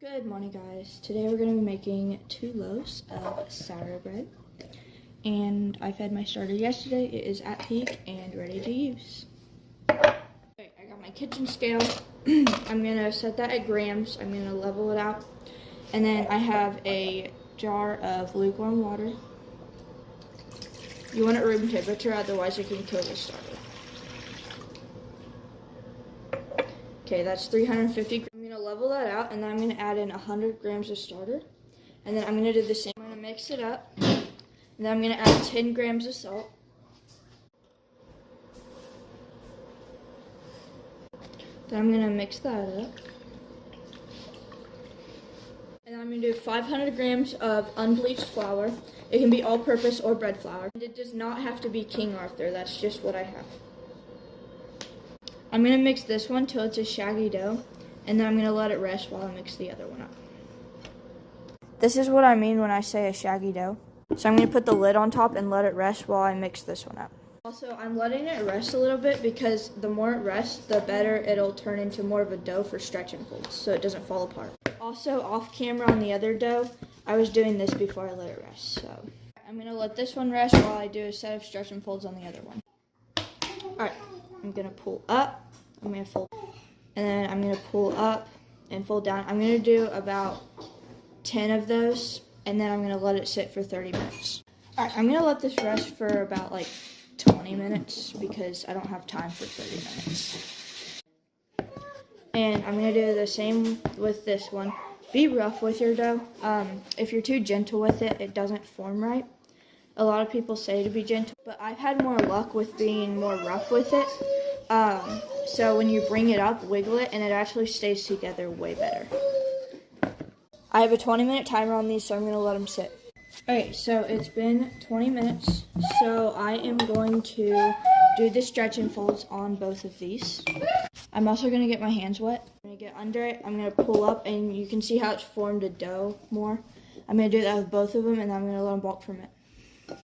Good morning, guys. Today we're going to be making 2 loaves of sourdough bread. And I fed my starter yesterday. It is at peak and ready to use. Okay, I got my kitchen scale. I'm going to set that at grams. I'm going to level it out. And then I have a jar of lukewarm water. You want it room temperature, otherwise it can kill the starter. Okay, that's 350 grams. I'm going to level that out, and then I'm going to add in 100 grams of starter. And then I'm going to do the same. I'm going to mix it up. And then I'm going to add 10 grams of salt. Then I'm going to mix that up. And then I'm going to do 500 grams of unbleached flour. It can be all-purpose or bread flour. And it does not have to be King Arthur. That's just what I have. I'm going to mix this one till it's a shaggy dough, and then I'm going to let it rest while I mix the other one up. This is what I mean when I say a shaggy dough. So I'm going to put the lid on top and let it rest while I mix this one up. Also, I'm letting it rest a little bit because the more it rests, the better it'll turn into more of a dough for stretch and folds, so it doesn't fall apart. Also, off camera on the other dough, I was doing this before I let it rest. So I'm going to let this one rest while I do a set of stretch and folds on the other one. Alright. I'm going to pull up, I'm going to fold, and then I'm going to pull up and fold down. I'm going to do about 10 of those, and then I'm going to let it sit for 30 minutes. Alright, I'm going to let this rest for about like 20 minutes because I don't have time for 30 minutes. And I'm going to do the same with this one. Be rough with your dough. If you're too gentle with it, it doesn't form right. A lot of people say to be gentle, but I've had more luck with being more rough with it. So when you bring it up, wiggle it, and it actually stays together way better. I have a 20-minute timer on these, so I'm going to let them sit. Alright, so it's been 20 minutes, so I am going to do the stretch and folds on both of these. I'm also going to get my hands wet. I'm going to get under it, I'm going to pull up, and you can see how it's formed a dough more. I'm going to do that with both of them, and then I'm going to let them bulk from it.